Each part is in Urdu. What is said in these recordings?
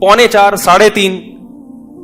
3:45, 3:30।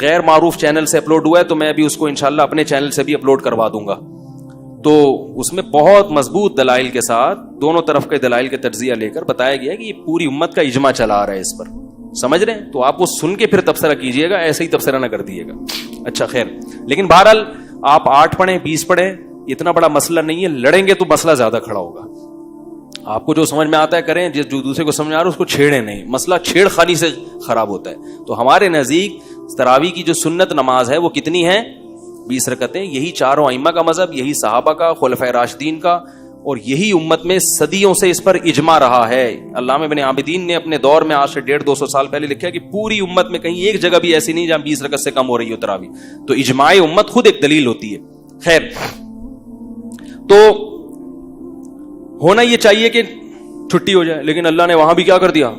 غیر معروف چینل سے اپلوڈ ہوا ہے تو میں ابھی اس کو انشاءاللہ اپنے چینل سے بھی اپلوڈ کروا دوں گا. تو اس میں بہت مضبوط دلائل کے ساتھ دونوں طرف کے دلائل کے تجزیہ لے کر بتایا گیا ہے کہ یہ پوری امت کا اجماع چلا آ رہا ہے اس پر. سمجھ رہے ہیں؟ تو آپ وہ سن کے پھر تبصرہ کیجئے گا, ایسے ہی تبصرہ نہ کر دیجیے گا. اچھا خیر, لیکن بہرحال آپ 8 پڑھیں 20 پڑھیں, اتنا بڑا مسئلہ نہیں ہے. لڑیں گے تو مسئلہ زیادہ کھڑا ہوگا. آپ کو جو سمجھ میں آتا ہے کریں, جو دوسرے کو سمجھ میں آ رہا ہے اس کو چھیڑیں نہیں. مسئلہ چھیڑ خانی سے خراب ہوتا ہے. تو ہمارے نزدیک تراویح کی جو سنت نماز ہے وہ کتنی ہے؟ 20 رکعتیں. یہی چاروں ائمہ کا مذہب, یہی صحابہ کا, خلفائے راشدین کا, اور یہی امت میں صدیوں سے اس پر اجماع رہا ہے. علامہ ابن عابدین نے اپنے دور میں آج سے 150-200 سال پہلے لکھا کہ پوری امت میں کہیں ایک جگہ بھی ایسی نہیں جہاں 20 رکعت سے کم ہو رہی ہو تراویح. تو اجماع امت خود ایک دلیل ہوتی ہے. خیر, تو ہونا یہ چاہیے کہ چھٹی ہو جائے, لیکن اللہ نے وہاں بھی کیا کر دیا,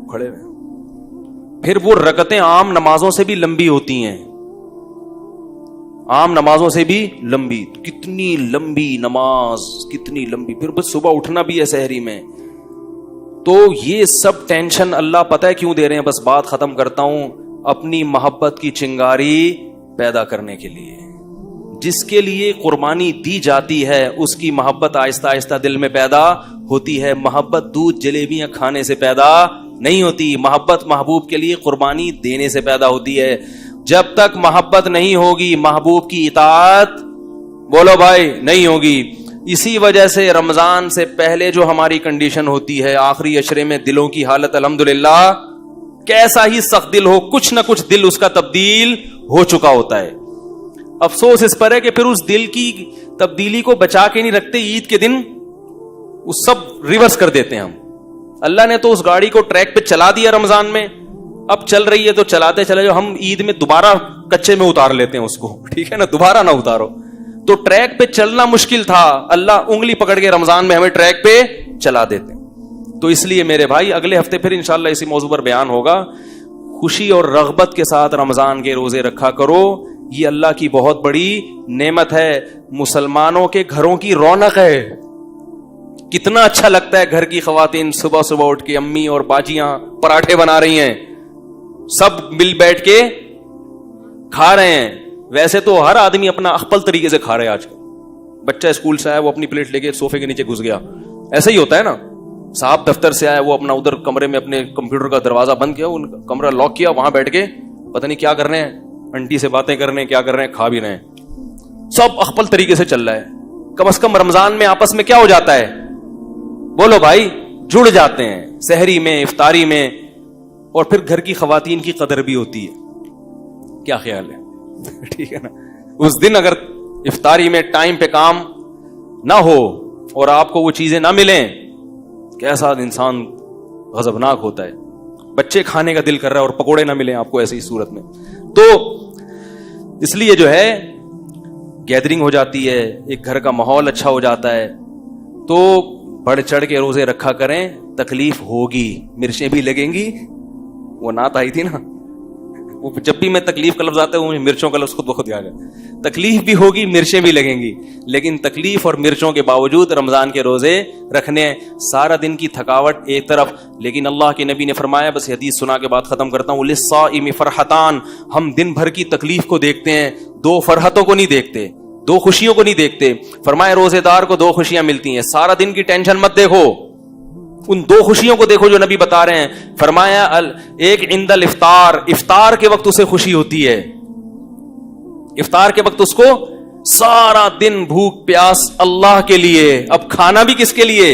کھڑے ہوئے. پھر وہ رکعتیں عام نمازوں سے بھی لمبی ہوتی ہیں, عام نمازوں سے بھی لمبی. کتنی لمبی نماز, کتنی لمبی. پھر بس صبح اٹھنا بھی ہے سحری میں. تو یہ سب ٹینشن اللہ پتہ ہے کیوں دے رہے ہیں, بس بات ختم کرتا ہوں, اپنی محبت کی چنگاری پیدا کرنے کے لیے. جس کے لیے قربانی دی جاتی ہے اس کی محبت آہستہ آہستہ دل میں پیدا ہوتی ہے. محبت دودھ جلیبیاں کھانے سے پیدا نہیں ہوتی, محبت محبوب کے لیے قربانی دینے سے پیدا ہوتی ہے. جب تک محبت نہیں ہوگی محبوب کی اطاعت, بولو بھائی, نہیں ہوگی. اسی وجہ سے رمضان سے پہلے جو ہماری کنڈیشن ہوتی ہے, آخری عشرے میں دلوں کی حالت الحمدللہ کیسا ہی سخت دل ہو, کچھ نہ کچھ دل اس کا تبدیل ہو چکا ہوتا ہے. افسوس اس پر ہے کہ پھر اس دل کی تبدیلی کو بچا کے نہیں رکھتے. عید کے دن وہ سب ریورس کر دیتے ہیں ہم. اللہ نے تو اس گاڑی کو ٹریک پہ چلا دیا رمضان میں, اب چل رہی ہے تو چلاتے چلے جاؤ. ہم عید میں دوبارہ کچے میں اتار لیتے ہیں اس کو, ٹھیک ہے نا, دوبارہ نہ اتارو. تو ٹریک پہ چلنا مشکل تھا, اللہ انگلی پکڑ کے رمضان میں ہمیں ٹریک پہ چلا دیتے ہیں. تو اس لیے میرے بھائی اگلے ہفتے پھر انشاءاللہ اسی موضوع پر بیان ہوگا. خوشی اور رغبت کے ساتھ رمضان کے روزے رکھا کرو, یہ اللہ کی بہت بڑی نعمت ہے. مسلمانوں کے گھروں کی رونق ہے. کتنا اچھا لگتا ہے گھر کی خواتین صبح صبح اٹھ کے, امی اور باجیاں پراٹھے بنا رہی ہیں, سب مل بیٹھ کے کھا رہے ہیں. ویسے تو ہر آدمی اپنا اخپل طریقے سے کھا رہے ہیں آج کل. بچہ اسکول سے آیا وہ اپنی پلیٹ لے کے سوفے کے نیچے گھس گیا, ایسا ہی ہوتا ہے نا. صاحب دفتر سے آیا وہ اپنا ادھر کمرے میں اپنے کمپیوٹر کا دروازہ بند کیا, ان کا کمرہ لاک کیا, وہاں بیٹھ کے پتہ نہیں کیا کر رہے ہیں, انٹی سے باتیں کر رہے ہیں, کیا کر رہے ہیں, کھا بھی رہے ہیں. سب اخپل طریقے سے چل رہا ہے. کم از کم رمضان میں آپس میں کیا ہو جاتا ہے, بولو بھائی, جڑ جاتے ہیں سحری میں, افطاری میں, اور پھر گھر کی خواتین کی قدر بھی ہوتی ہے. کیا خیال ہے؟ ٹھیک ہے نا. اس دن اگر افطاری میں ٹائم پہ کام نہ ہو اور آپ کو وہ چیزیں نہ ملیں, کیسا انسان غضبناک ہوتا ہے. بچے کھانے کا دل کر رہا ہے اور پکوڑے نہ ملیں آپ کو ایسی صورت میں. تو اس لیے جو ہے گیدرنگ ہو جاتی ہے, ایک گھر کا ماحول اچھا ہو جاتا ہے. تو بڑھ چڑھ کے روزے رکھا کریں. تکلیف ہوگی, مرچیں بھی لگیں گی. وہ نعت آئی تھی نا, وہ جب بھی میں تکلیف کا لفظ آتا ہے وہ مرچوں کا لفظ خود بخود یاد ہے. تکلیف بھی ہوگی, مرچیں بھی لگیں گی, لیکن تکلیف اور مرچوں کے باوجود رمضان کے روزے رکھنے. سارا دن کی تھکاوٹ ایک طرف, لیکن اللہ کے نبی نے فرمایا, بس حدیث سنا کے بعد ختم کرتا ہوں, للصائم فرحتان, ہم دن بھر کی تکلیف کو دیکھتے ہیں, 2 فرحتوں کو نہیں دیکھتے, 2 خوشیوں کو نہیں دیکھتے. فرمایا روزے دار کو 2 خوشیاں ملتی ہیں. سارا دن کی ٹینشن مت دیکھو, ان 2 خوشیوں کو دیکھو جو نبی بتا رہے ہیں. فرمایا ایک عند الافطار, افطار کے وقت اسے خوشی ہوتی ہے. افطار کے وقت اس کو سارا دن بھوک پیاس اللہ کے لیے, اب کھانا بھی کس کے لیے.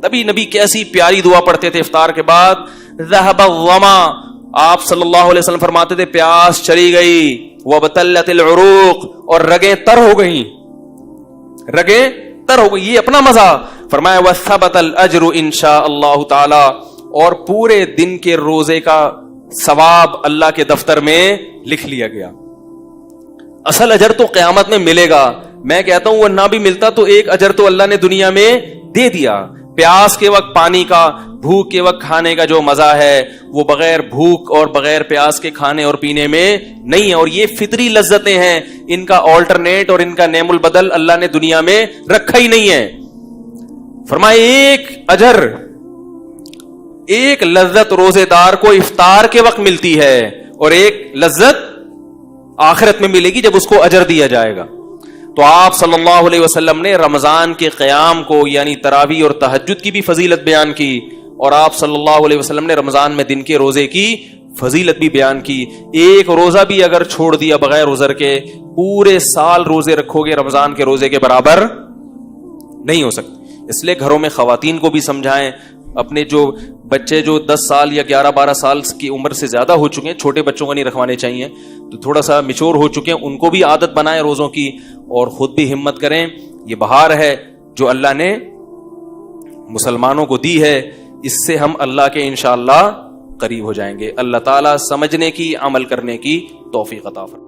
تبھی نبی کیسی پیاری دعا پڑھتے تھے افطار کے بعد, ذهب الظما, آپ صلی اللہ علیہ وسلم فرماتے تھے پیاس چلی گئی, وابتلت العروق, اور رگیں تر ہو گئیں, رگیں تر ہو گئی. یہ اپنا مزہ. فرمایا وثبت الاجر انشاء اللہ تعالی, اور پورے دن کے روزے کا ثواب اللہ کے دفتر میں لکھ لیا گیا. اصل اجر تو قیامت میں ملے گا. میں کہتا ہوں وہ نہ بھی ملتا تو ایک اجر تو اللہ نے دنیا میں دے دیا. پیاس کے وقت پانی کا, بھوک کے وقت کھانے کا جو مزہ ہے وہ بغیر بھوک اور بغیر پیاس کے کھانے اور پینے میں نہیں ہے. اور یہ فطری لذتیں ہیں, ان کا آلٹرنیٹ اور ان کا نعم البدل اللہ نے دنیا میں رکھا ہی نہیں ہے. فرمائے ایک اجر, ایک لذت روزے دار کو افطار کے وقت ملتی ہے, اور ایک لذت آخرت میں ملے گی جب اس کو اجر دیا جائے گا. تو آپ صلی اللہ علیہ وسلم نے رمضان کے قیام کو یعنی تراویح اور تہجد کی بھی فضیلت بیان کی, اور آپ صلی اللہ علیہ وسلم نے رمضان میں دن کے روزے کی فضیلت بھی بیان کی. ایک روزہ بھی اگر چھوڑ دیا بغیر عذر کے, پورے سال روزے رکھو گے رمضان کے روزے کے برابر نہیں ہو سکتے. اس لیے گھروں میں خواتین کو بھی سمجھائیں, اپنے جو بچے جو 10 سال یا 11-12 سال کی عمر سے زیادہ ہو چکے ہیں, چھوٹے بچوں کو نہیں رکھوانے چاہیے, تو تھوڑا سا میچور ہو چکے ہیں, ان کو بھی عادت بنائیں روزوں کی, اور خود بھی ہمت کریں. یہ بہار ہے جو اللہ نے مسلمانوں کو دی ہے, اس سے ہم اللہ کے انشاءاللہ قریب ہو جائیں گے. اللہ تعالیٰ سمجھنے کی, عمل کرنے کی توفیق عطا فرمائے.